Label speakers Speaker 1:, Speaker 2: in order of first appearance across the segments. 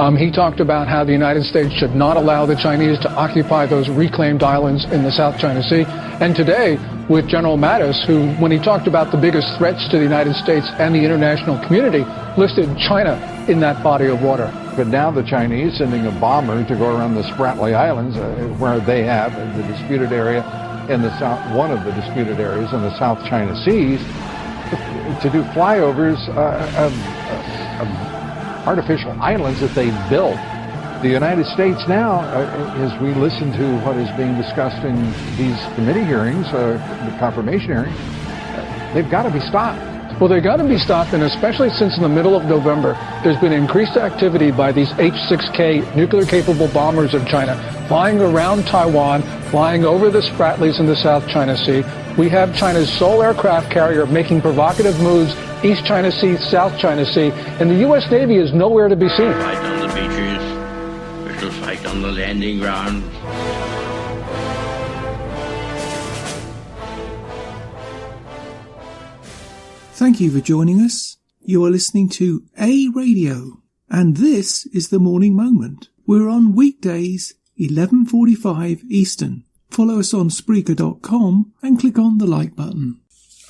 Speaker 1: He talked about how the United States should not allow the Chinese to occupy those reclaimed islands in the South China Sea. And today, with General Mattis, who, when he talked about the biggest threats to the United States and the international community, listed China in that body of water.
Speaker 2: But now the Chinese sending a bomber to go around the Spratly Islands, where they have the disputed area in the south, one of the disputed areas in the South China Seas, to do flyovers of artificial islands that they built. The United States now, as we listen to what is being discussed in these committee hearings, the confirmation hearings, they've got to be stopped.
Speaker 1: Well, they've got to be stopped, and especially since in the middle of November, there's been increased activity by these H-6K nuclear-capable bombers of China flying around Taiwan, flying over the Spratlys in the South China Sea. We have China's sole aircraft carrier making provocative moves East China Sea, South China Sea, and the U.S. Navy is nowhere to be seen.
Speaker 3: Fight on the beaches, we shall fight on the landing grounds.
Speaker 4: Thank you for joining us. You are listening to A Radio, and this is The Morning Moment. We're on weekdays, 11:45 Eastern. Follow us on Spreaker.com and click on the like button.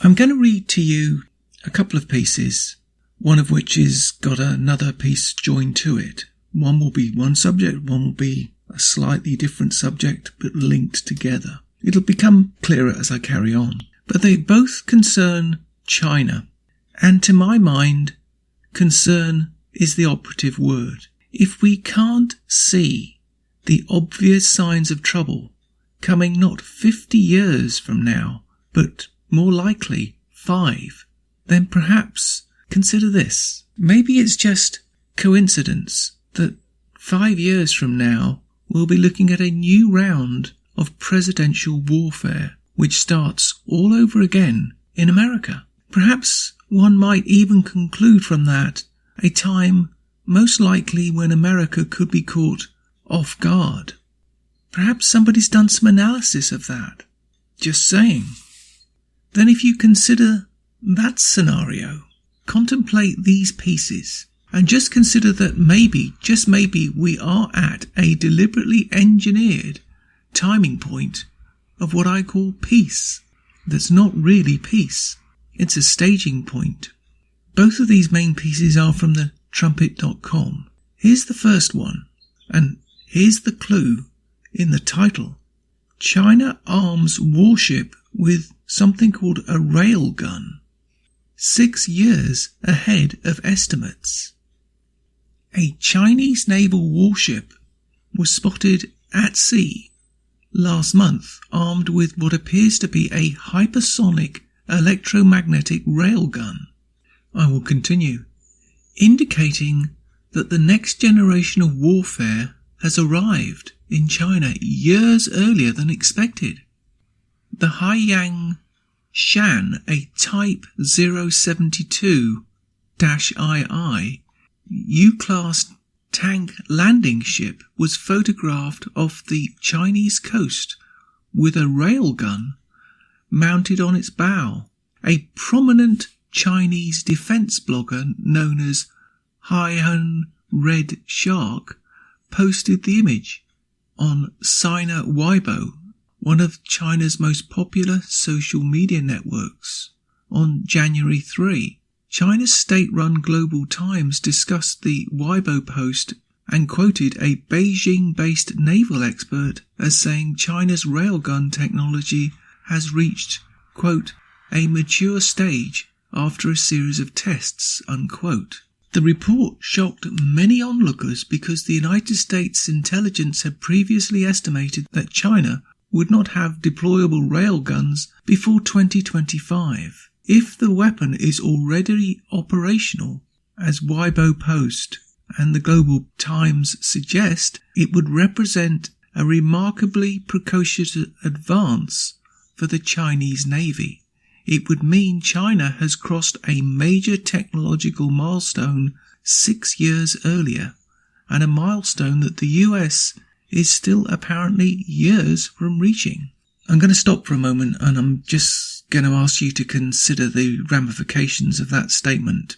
Speaker 4: I'm going to read to you a couple of pieces, one of which has got another piece joined to it. One will be one subject, one will be a slightly different subject, but linked together. It'll become clearer as I carry on. But they both concern China. And to my mind, concern is the operative word. If we can't see the obvious signs of trouble coming not 50 years from now, but more likely 5, then perhaps consider this. Maybe it's just coincidence that 5 years from now we'll be looking at a new round of presidential warfare, which starts all over again in America. Perhaps one might even conclude from that a time most likely when America could be caught off guard. Perhaps somebody's done some analysis of that. Just saying. Then if you consider that scenario, contemplate these pieces, and just consider that maybe, just maybe, we are at a deliberately engineered timing point of what I call peace. That's not really peace. It's a staging point. Both of these main pieces are from the trumpet.com. Here's the first one, and here's the clue in the title. China arms warship with something called a railgun. 6 years ahead of estimates. A Chinese naval warship was spotted at sea last month, armed with what appears to be a hypersonic electromagnetic railgun. I will continue, indicating that the next generation of warfare has arrived in China years earlier than expected. The Haiyang Shan, a Type 072-II U-class tank landing ship, was photographed off the Chinese coast with a railgun mounted on its bow. A prominent Chinese defense blogger known as Haihan Red Shark posted the image on Sina Weibo, one of China's most popular social media networks, on January 3. China's state-run Global Times discussed the Weibo post and quoted a Beijing-based naval expert as saying China's railgun technology has reached, quote, a mature stage after a series of tests, unquote. The report shocked many onlookers because the United States intelligence had previously estimated that China would not have deployable railguns before 2025. If the weapon is already operational, as Weibo Post and the Global Times suggest, it would represent a remarkably precocious advance for the Chinese Navy. It would mean China has crossed a major technological milestone 6 years earlier, and a milestone that the US is still apparently years from reaching. I'm going to stop for a moment, and I'm just going to ask you to consider the ramifications of that statement.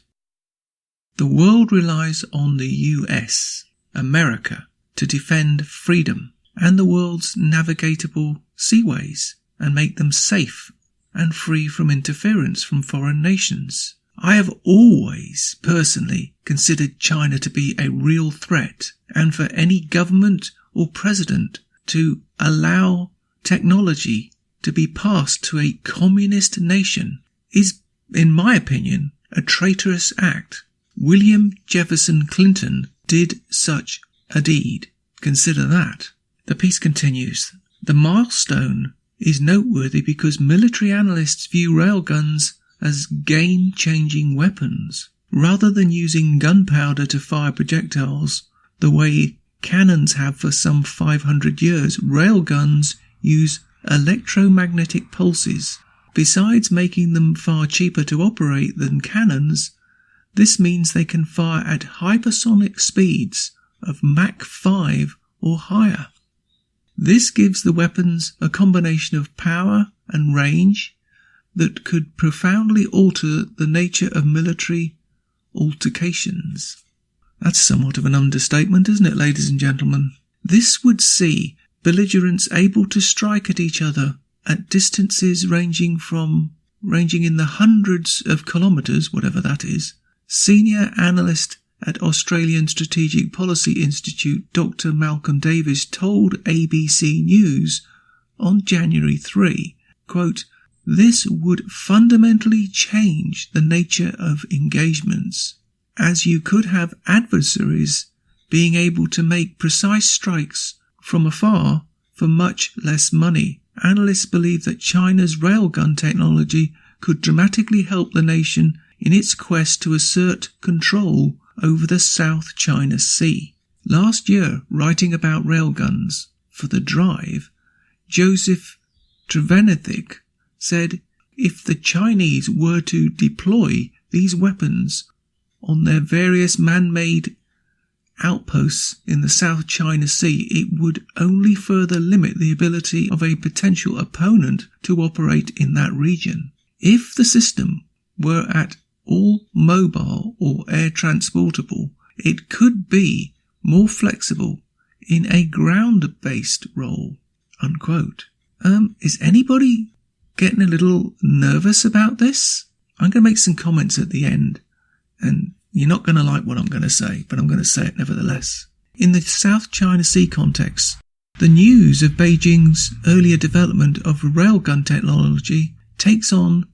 Speaker 4: The world relies on the US, America to defend freedom and the world's navigatable seaways and make them safe and free from interference from foreign nations. I have always personally considered China to be a real threat, and for any government or president to allow technology to be passed to a communist nation is, in my opinion, a traitorous act. William Jefferson Clinton did such a deed. Consider that. The piece continues. The milestone is noteworthy because military analysts view railguns as game-changing weapons. Rather than using gunpowder to fire projectiles the way cannons have for some 500 years, railguns use electromagnetic pulses. Besides making them far cheaper to operate than cannons, this means they can fire at hypersonic speeds of Mach 5 or higher. This gives the weapons a combination of power and range that could profoundly alter the nature of military altercations. That's somewhat of an understatement, isn't it, ladies and gentlemen? This would see belligerents able to strike at each other at distances ranging in the hundreds of kilometres, whatever that is. Senior analyst at Australian Strategic Policy Institute, Dr. Malcolm Davis, told ABC News on January 3, quote, "This would fundamentally change the nature of engagements, as you could have adversaries being able to make precise strikes from afar for much less money. Analysts believe that China's railgun technology could dramatically help the nation in its quest to assert control over the South China Sea." Last year, writing about railguns for The Drive, Joseph Trevenethick said if the Chinese were to deploy these weapons on their various man-made outposts in the South China Sea, it would only further limit the ability of a potential opponent to operate in that region. If the system were at all mobile or air transportable, it could be more flexible in a ground-based role. Unquote. Is anybody getting a little nervous about this? I'm going to make some comments at the end, and you're not going to like what I'm going to say, but I'm going to say it nevertheless. In the South China Sea context, the news of Beijing's earlier development of railgun technology takes on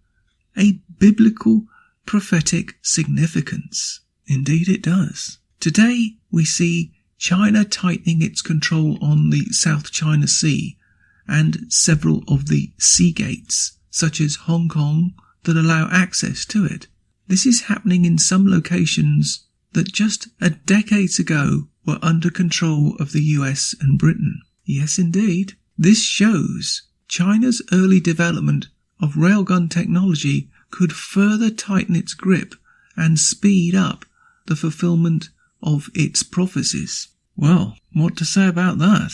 Speaker 4: a biblical prophetic significance. Indeed it does. Today we see China tightening its control on the South China Sea and several of the sea gates, such as Hong Kong, that allow access to it. This is happening in some locations that just a decade ago were under control of the US and Britain. Yes, indeed. This shows China's early development of railgun technology could further tighten its grip and speed up the fulfillment of its prophecies. Well, what to say about that?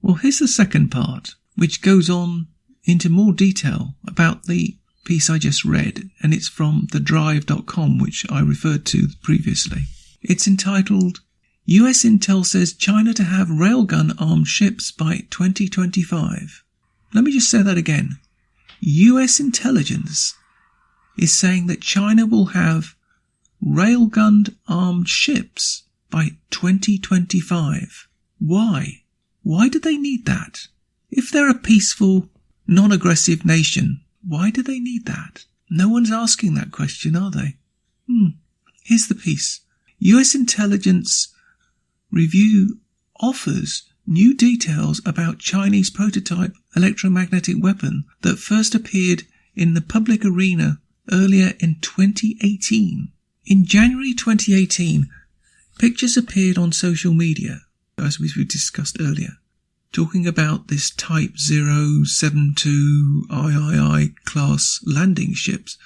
Speaker 4: Well, here's the second part, which goes on into more detail about the piece I just read, and it's from thedrive.com, which I referred to previously. It's entitled, US Intel says China to have railgun-armed ships by 2025. Let me just say that again. US intelligence is saying that China will have railgun-armed ships by 2025. Why? Why do they need that? If they're a peaceful, non-aggressive nation, why do they need that? No one's asking that question, are they? Here's the piece. US intelligence review offers new details about Chinese prototype electromagnetic weapon that first appeared in the public arena earlier in 2018. In January 2018, pictures appeared on social media, as we discussed earlier, talking about this Type 072 III class landing ships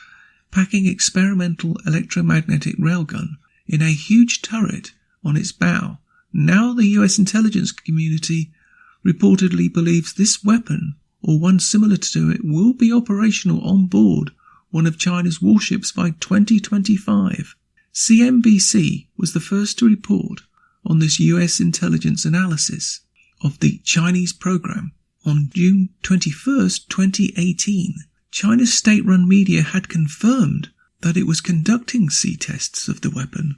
Speaker 4: packing experimental electromagnetic railgun in a huge turret on its bow. Now the US intelligence community reportedly believes this weapon, or one similar to it, will be operational on board one of China's warships by 2025. CNBC was the first to report on this US intelligence analysis of the Chinese program. On June 21st, 2018, China's state-run media had confirmed that it was conducting sea tests of the weapon,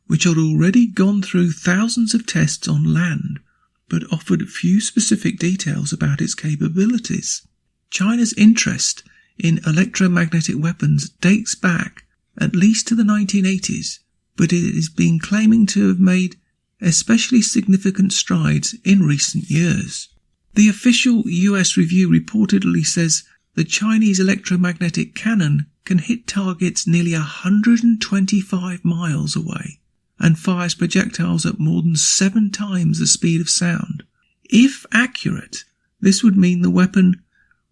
Speaker 4: which had already gone through thousands of tests on land, but offered few specific details about its capabilities. China's interest in electromagnetic weapons dates back at least to the 1980s, but it has been claiming to have made especially significant strides in recent years. The official US review reportedly says the Chinese electromagnetic cannon can hit targets nearly 125 miles away and fires projectiles at more than 7 times the speed of sound. If accurate, this would mean the weapon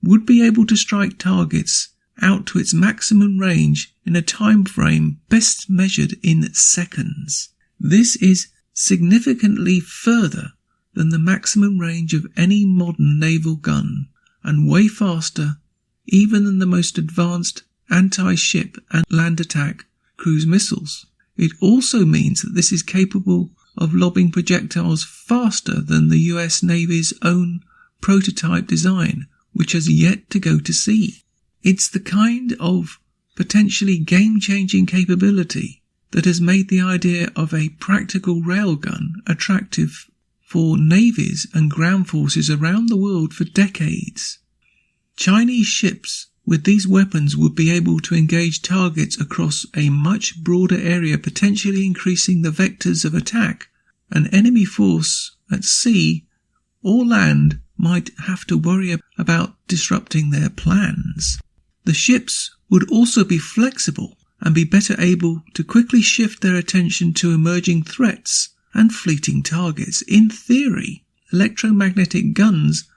Speaker 4: would be able to strike targets out to its maximum range in a time frame best measured in seconds. This is significantly further than the maximum range of any modern naval gun, and way faster even than the most advanced anti-ship and land attack cruise missiles. It also means that this is capable of lobbing projectiles faster than the US Navy's own prototype design, which has yet to go to sea. It's the kind of potentially game-changing capability that has made the idea of a practical railgun attractive for navies and ground forces around the world for decades. Chinese ships with these weapons would be able to engage targets across a much broader area, potentially increasing the vectors of attack. An enemy force at sea or land might have to worry about disrupting their plans. The ships would also be flexible and be better able to quickly shift their attention to emerging threats and fleeting targets. In theory, electromagnetic guns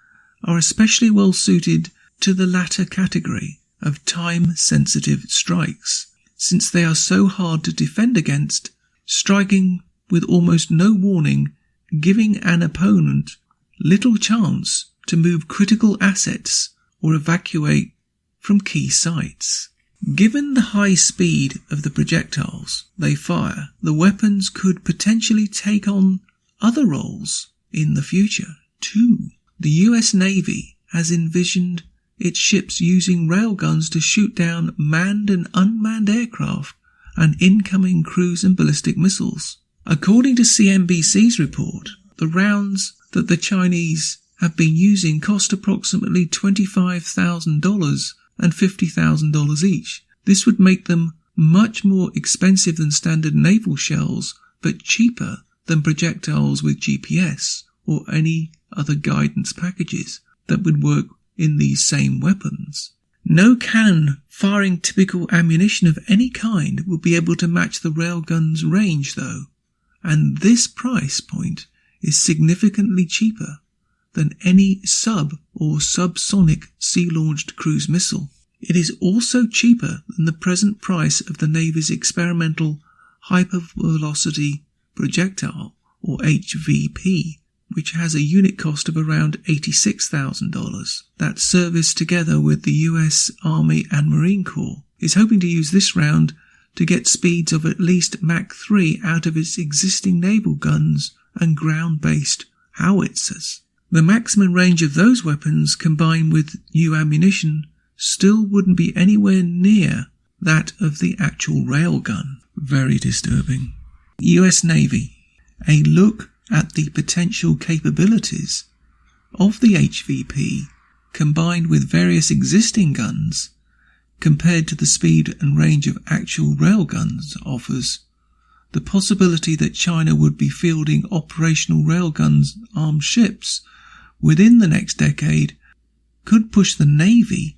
Speaker 4: are especially well suited to the latter category of time-sensitive strikes, since they are so hard to defend against, striking with almost no warning, giving an opponent little chance to move critical assets or evacuate from key sites. Given the high speed of the projectiles they fire, the weapons could potentially take on other roles in the future too. The US Navy has envisioned its ships using railguns to shoot down manned and unmanned aircraft and incoming cruise and ballistic missiles. According to CNBC's report, the rounds that the Chinese have been using cost approximately $25,000 and $50,000 each. This would make them much more expensive than standard naval shells, but cheaper than projectiles with GPS or any other guidance packages that would work in these same weapons. No cannon firing typical ammunition of any kind would be able to match the railgun's range though, and this price point is significantly cheaper than any sub or subsonic sea-launched cruise missile. It is also cheaper than the present price of the Navy's experimental hypervelocity projectile, or HVP, which has a unit cost of around $86,000. That service, together with the US Army and Marine Corps, is hoping to use this round to get speeds of at least Mach 3 out of its existing naval guns and ground-based howitzers. The maximum range of those weapons, combined with new ammunition, still wouldn't be anywhere near that of the actual railgun. Very disturbing. US Navy. A look at the potential capabilities of the HVP combined with various existing guns compared to the speed and range of actual railguns offers the possibility that China would be fielding operational railguns armed ships within the next decade could push the Navy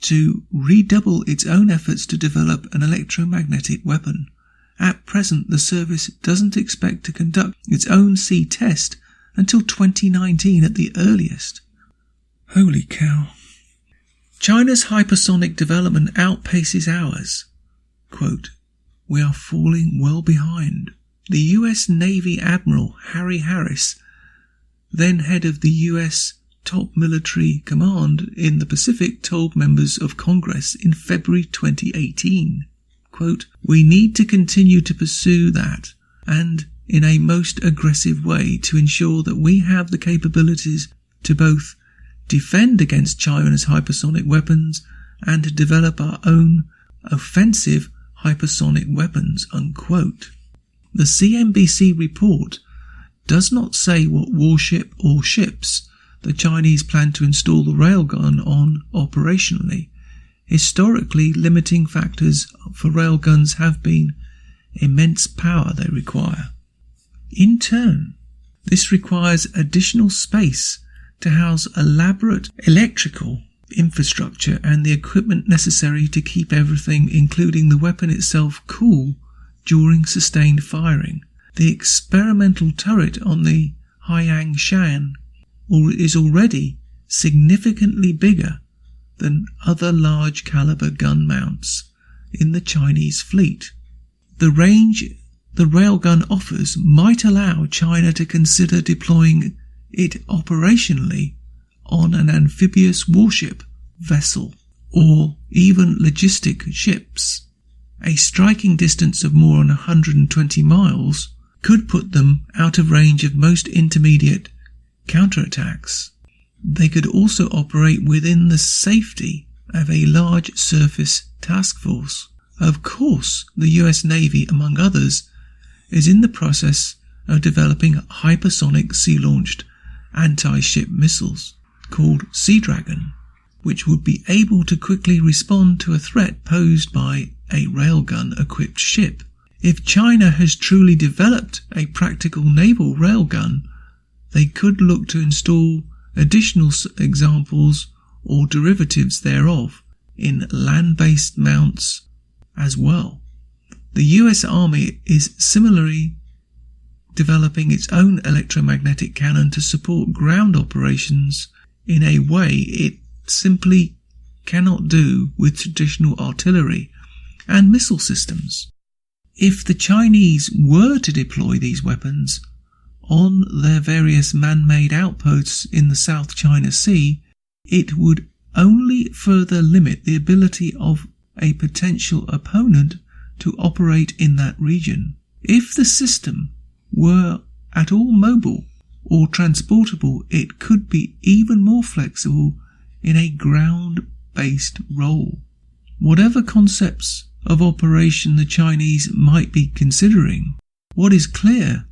Speaker 4: to redouble its own efforts to develop an electromagnetic weapon. At present, the service doesn't expect to conduct its own sea test until 2019 at the earliest. Holy cow. China's hypersonic development outpaces ours. Quote, "We are falling well behind." The US Navy Admiral Harry Harris, then head of the US Top Military Command in the Pacific, told members of Congress in February 2018, quote, "We need to continue to pursue that and in a most aggressive way to ensure that we have the capabilities to both defend against China's hypersonic weapons and to develop our own offensive hypersonic weapons, unquote. The CNBC report does not say what warship or ships the Chinese plan to install the railgun on operationally. Historically, limiting factors for railguns have been immense power they require. In turn, this requires additional space to house elaborate electrical infrastructure and the equipment necessary to keep everything, including the weapon itself, cool during sustained firing. The experimental turret on the Haiyangshan is already significantly bigger than other large caliber gun mounts in the Chinese fleet. The range the railgun offers might allow China to consider deploying it operationally on an amphibious warship vessel or even logistic ships. A striking distance of more than 120 miles could put them out of range of most intermediate counterattacks. They could also operate within the safety of a large surface task force. Of course, the US Navy, among others, is in the process of developing hypersonic sea-launched anti-ship missiles called Sea Dragon, which would be able to quickly respond to a threat posed by a railgun-equipped ship. If China has truly developed a practical naval railgun, they could look to install additional examples or derivatives thereof in land-based mounts as well. The US Army is similarly developing its own electromagnetic cannon to support ground operations in a way it simply cannot do with traditional artillery and missile systems. If the Chinese were to deploy these weapons on their various man-made outposts in the South China Sea, it would only further limit the ability of a potential opponent to operate in that region. If the system were at all mobile or transportable, it could be even more flexible in a ground-based role. Whatever concepts of operation the Chinese might be considering, what is clear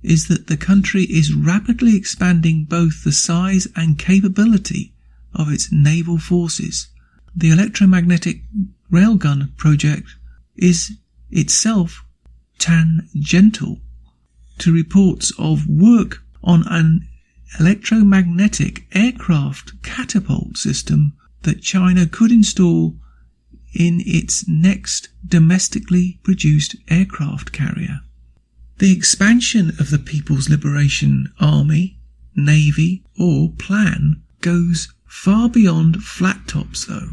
Speaker 4: is that the country is rapidly expanding both the size and capability of its naval forces. The electromagnetic railgun project is itself tangential to reports of work on an electromagnetic aircraft catapult system that China could install in its next domestically produced aircraft carrier. The expansion of the People's Liberation Army, Navy, or plan goes far beyond flat tops though.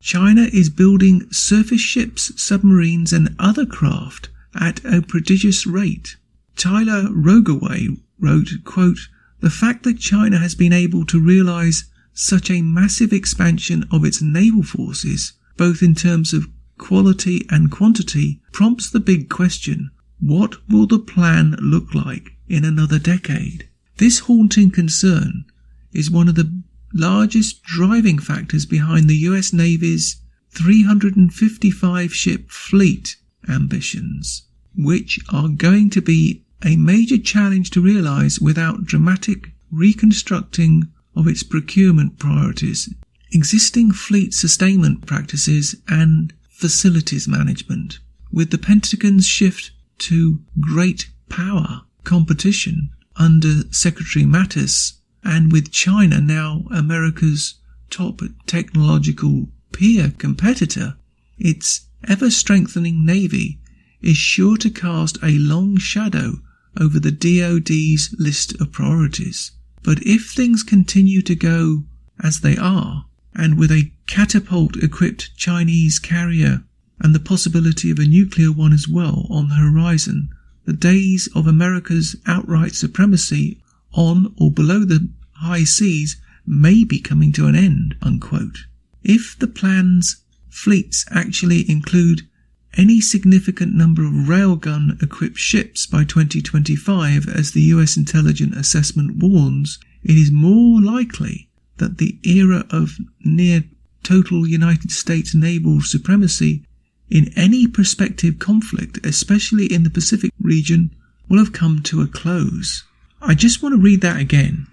Speaker 4: China is building surface ships, submarines and other craft at a prodigious rate. Tyler Rogaway wrote, quote, "The fact that China has been able to realize such a massive expansion of its naval forces, both in terms of quality and quantity, prompts the big question, what will the plan look like in another decade?" This haunting concern is one of the largest driving factors behind the US Navy's 355 ship fleet ambitions, which are going to be a major challenge to realize without dramatic reconstructing of its procurement priorities, existing fleet sustainment practices and facilities management. With the Pentagon's shift to great power competition under Secretary Mattis, and with China now America's top technological peer competitor, its ever-strengthening Navy is sure to cast a long shadow over the DoD's list of priorities. But if things continue to go as they are, and with a catapult-equipped Chinese carrier and the possibility of a nuclear one as well on the horizon, the days of America's outright supremacy on or below the high seas may be coming to an end, unquote. If the plan's fleets actually include any significant number of railgun-equipped ships by 2025, as the US intelligence assessment warns, it is more likely that the era of near-total United States naval supremacy in any prospective conflict, especially in the Pacific region, will have come to a close. I just want to read that again,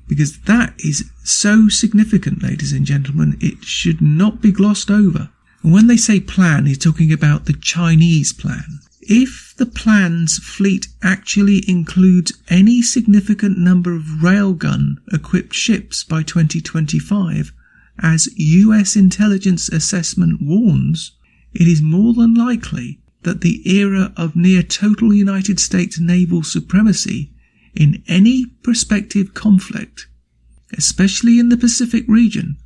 Speaker 4: because that is so significant, ladies and gentlemen. It should not be glossed over. And when they say plan, he's talking about the Chinese plan. If the plan's fleet actually includes any significant number of railgun-equipped ships by 2025, as US intelligence assessment warns, it is more than likely that the era of near-total United States naval supremacy in any prospective conflict, especially in the Pacific region,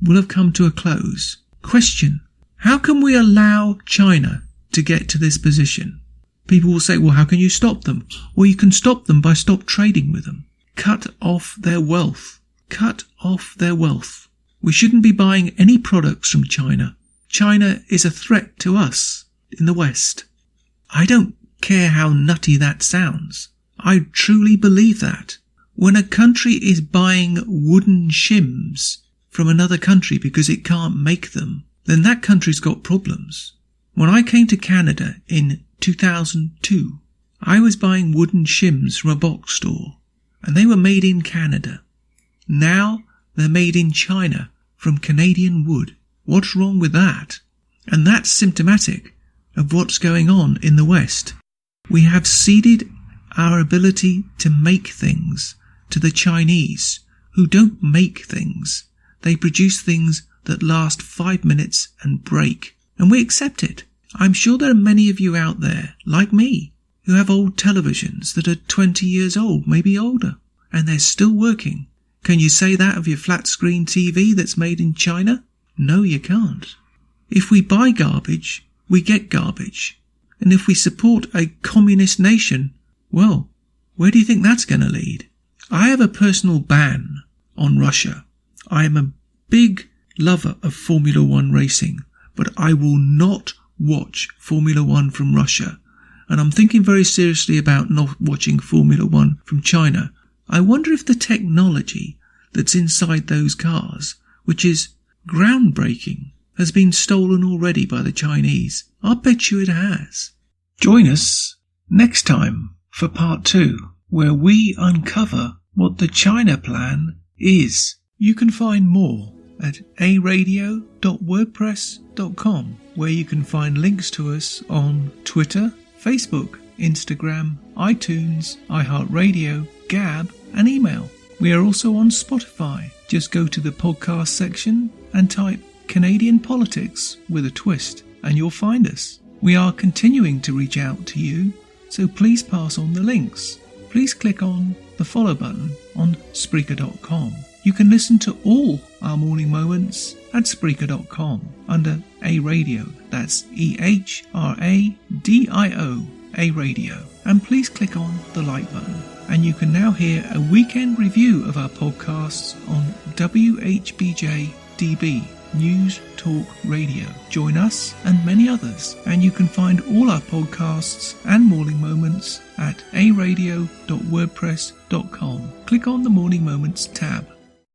Speaker 4: will have come to a close. Question: how can we allow China to get to this position? People will say, well, how can you stop them? Well, you can stop them by stop trading with them. Cut off their wealth. Cut off their wealth. We shouldn't be buying any products from China. China is a threat to us in the West. I don't care how nutty that sounds. I truly believe that. When a country is buying wooden shims from another country because it can't make them, then that country's got problems. When I came to Canada in 2002, I was buying wooden shims from a box store, and they were made in Canada. Now they're made in China from Canadian wood. What's wrong with that? And that's symptomatic of what's going on in the West. We have ceded our ability to make things to the Chinese, who don't make things. They produce things that last 5 minutes and break, and we accept it. I'm sure there are many of you out there, like me, who have old televisions that are 20 years old, maybe older, and they're still working. Can you say that of your flat screen TV that's made in China? No, you can't. If we buy garbage, we get garbage. And if we support a communist nation, well, where do you think that's going to lead? I have a personal ban on Russia. I am a big lover of Formula One racing, but I will not watch Formula One from Russia. And I'm thinking very seriously about not watching Formula One from China. I wonder if the technology that's inside those cars, which is groundbreaking, has been stolen already by the Chinese. I'll bet you it has. Join us next time for part 2, where we uncover what the China plan is. You can find more at aradio.wordpress.com, where you can find links to us on Twitter, Facebook, Instagram, iTunes, iHeartRadio, Gab, and email. We are also on Spotify. Just go to the podcast section and type Canadian Politics with a twist, and you'll find us. We are continuing to reach out to you, so please pass on the links. Please click on the follow button on Spreaker.com. You can listen to all our morning moments at Spreaker.com under A Radio. That's EHRADIO, A Radio. And please click on the like button. And you can now hear a weekend review of our podcasts on WHBJ DB, News Talk Radio. Join us and many others, and you can find all our podcasts and morning moments at aradio.wordpress.com. Click on the Morning Moments tab.